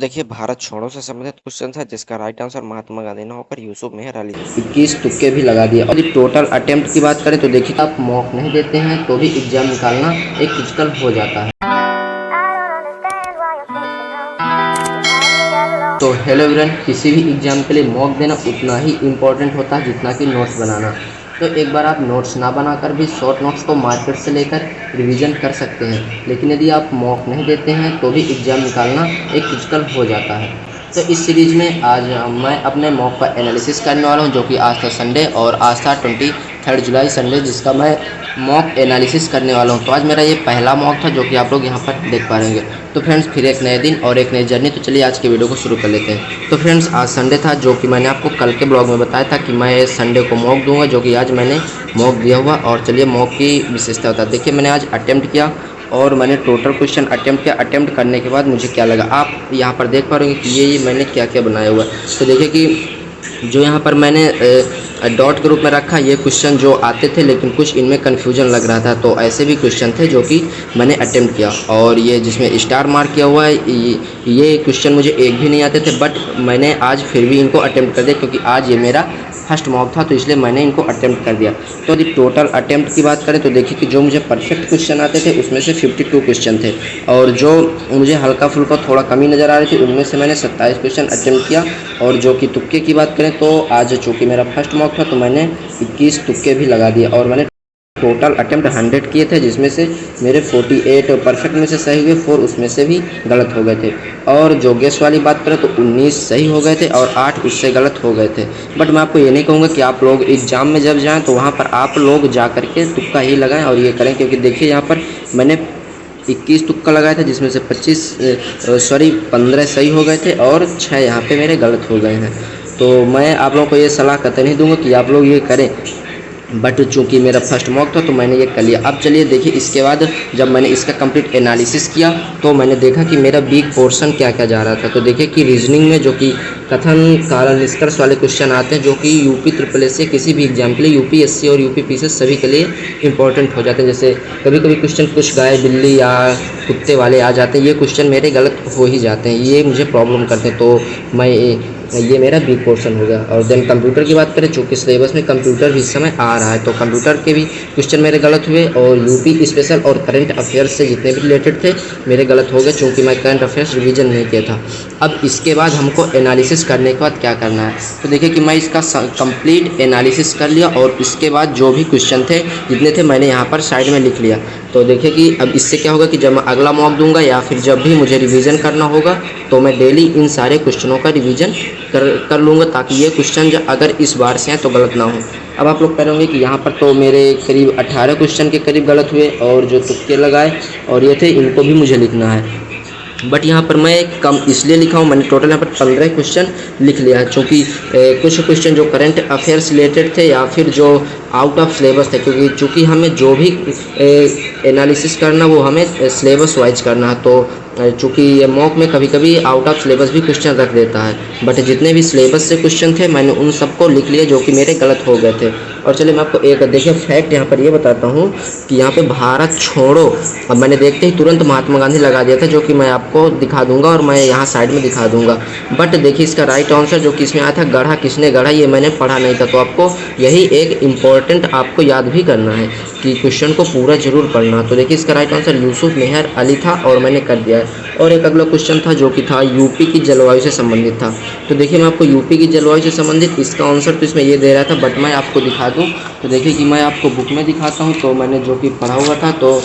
देखिए, भारत छोड़ो से संबंधित क्वेश्चन था जिसका राइट आंसर महात्मा गांधी ना होकर यूसुफ मेहर अली था। 21 तुक्के भी लगा दिए। और टोटल अटेम्प्ट की बात करें तो देखिए, आप मॉक नहीं देते हैं तो भी एग्जाम निकालना एक फिजिकल हो जाता है। तो हेलो एवरीवन, किसी भी एग्जाम के लिए मॉक देना उतना ही इम्पोर्टेंट होता है जितना कि नोट्स बनाना। तो एक बार आप नोट्स ना बनाकर भी शॉर्ट नोट्स को मार्केट से लेकर रिवीजन कर सकते हैं, लेकिन यदि आप मॉक नहीं देते हैं तो भी एग्ज़ाम निकालना एक फिजिकल हो जाता है। तो इस सीरीज़ में आज मैं अपने मॉक का एनालिसिस करने वाला हूं, जो कि आज था संडे और आज था 23 जुलाई संडे, जिसका मैं मॉक एनालिसिस करने वाला हूं। तो आज मेरा ये पहला मॉक था जो कि आप लोग यहां पर देख पा रहे हैं। तो फ्रेंड्स, फिर एक नए दिन और एक नई जर्नी। तो चलिए आज के वीडियो को शुरू कर लेते हैं। तो फ्रेंड्स, आज संडे था, जो कि मैंने आपको कल के ब्लॉग में बताया था कि मैं संडे को मॉक दूंगा, जो कि आज मैंने मॉक दिया हुआ। और चलिए मॉक की विशेषता होता है। देखिए, मैंने आज अटेम्प्ट किया और मैंने टोटल क्वेश्चन अटेम्प्ट किया। अटेम्प्ट करने के बाद मुझे क्या लगा, आप यहाँ पर देख पा रहे हैं कि ये मैंने क्या क्या बनाया हुआ है। तो देखिए कि जो यहाँ पर मैंने डॉट के रूप में रखा, ये क्वेश्चन जो आते थे, लेकिन कुछ इनमें कन्फ्यूजन लग रहा था, तो ऐसे भी क्वेश्चन थे जो कि मैंने अटेम्प्ट किया। और ये जिसमें स्टार मार्क किया हुआ है, ये क्वेश्चन मुझे एक भी नहीं आते थे, बट मैंने आज फिर भी इनको अटेम्प्ट कर दिया, क्योंकि आज ये मेरा फर्स्ट मॉक था, तो इसलिए मैंने इनको अटेम्प्ट कर दिया। तो यदि टोटल अटेम्प्ट की बात करें तो देखिए कि जो मुझे परफेक्ट क्वेश्चन आते थे उसमें से 52 क्वेश्चन थे, और जो मुझे हल्का फुल्का थोड़ा कमी नज़र आ रही थी उनमें से मैंने 27 क्वेश्चन अटेम्प्ट किया। और जो कि तुक्के की बात करें तो आज चूँकि मेरा फर्स्ट मॉक था तो मैंने 21 तुक्के भी लगा दिए। और मैंने टोटल अटेम्प्ट 100 किए थे, जिसमें से मेरे 48 परफेक्ट में से सही हुए, 4 उसमें से भी गलत हो गए थे। और जो गेस वाली बात करें तो 19 सही हो गए थे और 8 उससे गलत हो गए थे। बट मैं आपको ये नहीं कहूँगा कि आप लोग एग्जाम में जब जाएं तो वहाँ पर आप लोग जा करके तुक्का ही लगाएं और ये करें, क्योंकि देखिए यहाँ पर मैंने 21 तुक्का लगाया था, जिसमें से 15 सही हो गए थे और 6 यहाँ पे मेरे गलत हो गए हैं। तो मैं आप लोगों को ये सलाह कतई नहीं दूंगा कि आप लोग ये करें, बट चूँकि मेरा फर्स्ट मॉक था तो मैंने ये कर लिया। अब चलिए देखिए, इसके बाद जब मैंने इसका कंप्लीट एनालिसिस किया तो मैंने देखा कि मेरा वीक पोर्शन क्या क्या जा रहा था। तो देखिए कि रीजनिंग में जो कि कथन कारण निष्कर्ष वाले क्वेश्चन आते हैं, जो कि यूपी ट्रिपल एस से किसी भी एग्जाम के लिए, यूपीएससी और यूपीपीसीएस सभी के लिए इंपॉर्टेंट हो जाते हैं। जैसे कभी कभी क्वेश्चन कुछ गाय बिल्ली या कुत्ते वाले आ जाते हैं, ये क्वेश्चन मेरे गलत हो ही जाते हैं, ये मुझे प्रॉब्लम करते हैं, तो मैं ये मेरा बी पोर्शन हो गया। और देन कंप्यूटर की बात करें, चूँकि सिलेबस में कंप्यूटर भी इस समय आ रहा है, तो कंप्यूटर के भी क्वेश्चन मेरे गलत हुए। और यूपी स्पेशल और करंट अफेयर्स से जितने भी रिलेटेड थे मेरे गलत हो गए, चूँकि मैं करंट अफेयर्स रिवीजन नहीं किया था। अब इसके बाद हमको एनालिसिस करने के बाद क्या करना है, तो देखिए कि मैं इसका कंप्लीट एनालिसिस कर लिया और इसके बाद जो भी क्वेश्चन थे जितने थे मैंने यहाँ पर साइड में लिख लिया। तो देखिए कि अब इससे क्या होगा कि जब मैं अगला मॉक दूंगा या फिर जब भी मुझे रिवीजन करना होगा तो मैं डेली इन सारे क्वेश्चनों का रिवीजन कर लूँगा, ताकि ये क्वेश्चन अगर इस बार से हैं तो गलत ना हो। अब आप लोग कहेंगे कि यहाँ पर तो मेरे करीब 18 क्वेश्चन के करीब गलत हुए, और जो तुक्के लगाए और ये थे इनको भी मुझे लिखना है, बट यहाँ पर मैं कम इसलिए लिखा हूँ, मैंने टोटल यहाँ पर 15 क्वेश्चन लिख लिया है, क्योंकि कुछ क्वेश्चन जो करंट अफेयर्स रिलेटेड थे या फिर जो आउट ऑफ सिलेबस थे, क्योंकि चूँकि हमें जो भी एनालिसिस करना वो हमें सिलेबस वाइज करना है। तो चूँकि ये मॉक में कभी कभी आउट ऑफ सिलेबस भी क्वेश्चन रख देता है, बट जितने भी सिलेबस से क्वेश्चन थे मैंने उन सबको लिख लिया जो कि मेरे गलत हो गए थे। और चलिए मैं आपको एक देखिए फैक्ट यहाँ पर ये बताता हूँ कि यहाँ पे भारत छोड़ो, अब मैंने देखते ही तुरंत महात्मा गांधी लगा दिया था, जो कि मैं आपको दिखा दूंगा और मैं यहाँ साइड में दिखा दूंगा। बट देखिए इसका राइट आंसर जो कि इसमें आया था, गढ़ा किसने गढ़ा, ये मैंने पढ़ा नहीं था। तो आपको यही एक इम्पॉर्टेंट आपको याद भी करना है कि क्वेश्चन को पूरा जरूर पढ़ना। तो देखिए इसका राइट आंसर यूसुफ मेहर अली था और मैंने कर दिया है। और एक अगला क्वेश्चन था जो कि था यूपी की जलवायु से संबंधित था। तो देखिए मैं आपको यूपी की जलवायु से संबंधित इसका आंसर तो इसमें ये दे रहा था, बट मैं आपको दिखा दूं तो देखिए कि मैं आपको बुक में दिखाता हूं। तो मैंने जो कि पढ़ा हुआ था, तो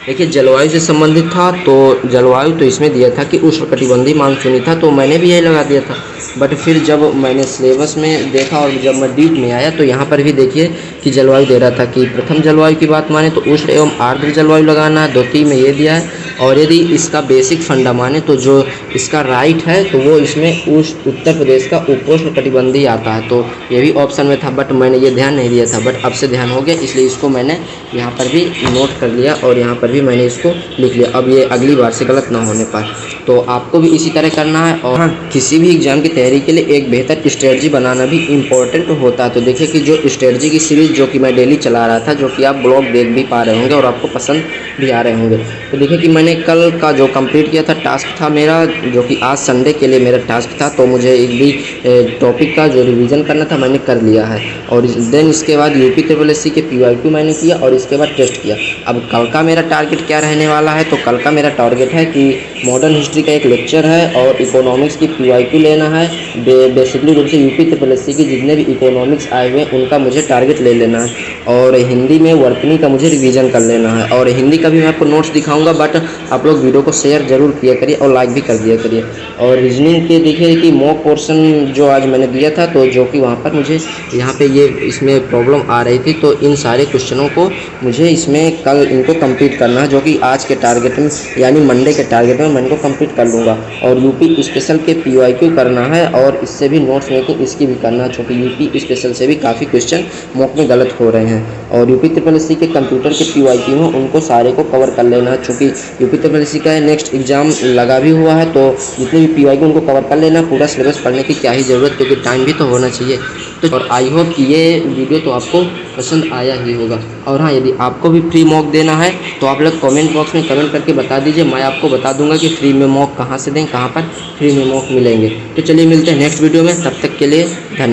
देखिए जलवायु से संबंधित था, तो जलवायु तो इसमें दिया था कि उष्णकटिबंधीय मानसूनी था, तो मैंने भी यही लगा दिया था। बट फिर जब मैंने सिलेबस में देखा और जब मैं डीप में आया तो यहाँ पर भी देखिए कि जलवायु दे रहा था कि प्रथम जलवायु की बात माने तो उष्ण एवं आर्द्र जलवायु लगाना है, द्वितीय में ये दिया है। और यदि इसका बेसिक फंडा माने तो जो इसका राइट है तो वो इसमें उत्तर प्रदेश का उपोष्ण कटिबंधीय आता है, तो ये भी ऑप्शन में था, बट मैंने ये ध्यान नहीं दिया था, बट अब से ध्यान हो गया, इसलिए इसको मैंने यहाँ पर भी नोट कर लिया और यहाँ पर भी मैंने इसको लिख लिया। अब ये अगली बार से गलत ना होने पाए, तो आपको भी इसी तरह करना है। और हाँ, किसी भी एग्जाम की तैयारी के लिए एक बेहतर स्ट्रेटजी बनाना भी इम्पोर्टेंट होता है। तो देखिए कि जो स्ट्रेटजी की सीरीज जो कि मैं डेली चला रहा था, जो कि आप ब्लॉग देख भी पा रहे होंगे और आपको पसंद भी आ रहे होंगे। तो देखिए कि मैंने कल का जो कंप्लीट किया था टास्क था मेरा जो कि आज संडे के लिए मेरा टास्क था, तो मुझे एक भी टॉपिक का जो रिवीजन करना था मैंने कर लिया है। और देन इसके बाद यूपी ट्रिपल एस सी के PYQ मैंने किया और इसके बाद टेस्ट किया। अब कल का मेरा टारगेट क्या रहने वाला है, तो कल का मेरा टारगेट है कि मॉडर्न हिस्ट्री का एक लेक्चर है और इकोनॉमिक्स की PYQ लेना है। बेसिकली रूप से यूपी ट्रिपल एस सी की जितने भी इकोनॉमिक्स आए हुए हैं उनका मुझे टारगेट ले लेना है, और हिंदी में वर्तनी का मुझे रिवीजन कर लेना है। और हिंदी का भी मैं आपको नोट्स दिखाऊंगा, बट आप लोग वीडियो को शेयर जरूर किया करिए और लाइक भी कर दिया करिए। और रीजनिंग के देखिए कि मॉक पोर्शन जो आज मैंने दिया था, तो जो कि वहाँ पर मुझे यहाँ पे ये इसमें प्रॉब्लम आ रही थी, तो इन सारे क्वेश्चनों को मुझे इसमें कल इनको कंप्लीट करना है, जो कि आज के टारगेट में यानी मंडे के टारगेट में मैं इनको कंप्लीट कर लूँगा। और यूपी स्पेशल के PYQ करना है और इससे भी नोट्स मेकिंग इसकी भी करना है, क्योंकि यूपी स्पेशल से भी काफ़ी क्वेश्चन मॉक में गलत हो रहे हैं। और यूपी ट्रिपल एस सी के कंप्यूटर के PYQ हैं उनको सारे को कवर कर लेना है, चूँकि यूपी ट्रिपल एस सी का नेक्स्ट एग्जाम लगा भी हुआ है, तो जितने भी PYQ उनको कवर कर लेना। पूरा सिलेबस पढ़ने की क्या ही ज़रूरत, क्योंकि टाइम भी तो होना चाहिए। तो और आई होप कि ये वीडियो तो आपको पसंद आया ही होगा। और हाँ, यदि आपको भी फ्री मॉक देना है तो आप लोग कमेंट बॉक्स में कमेंट करके बता दीजिए, मैं आपको बता दूंगा कि फ्री में मॉक कहाँ से दें, कहाँ पर फ्री में मॉक मिलेंगे। तो चलिए मिलते हैं नेक्स्ट वीडियो में, तब तक के लिए धन्यवाद।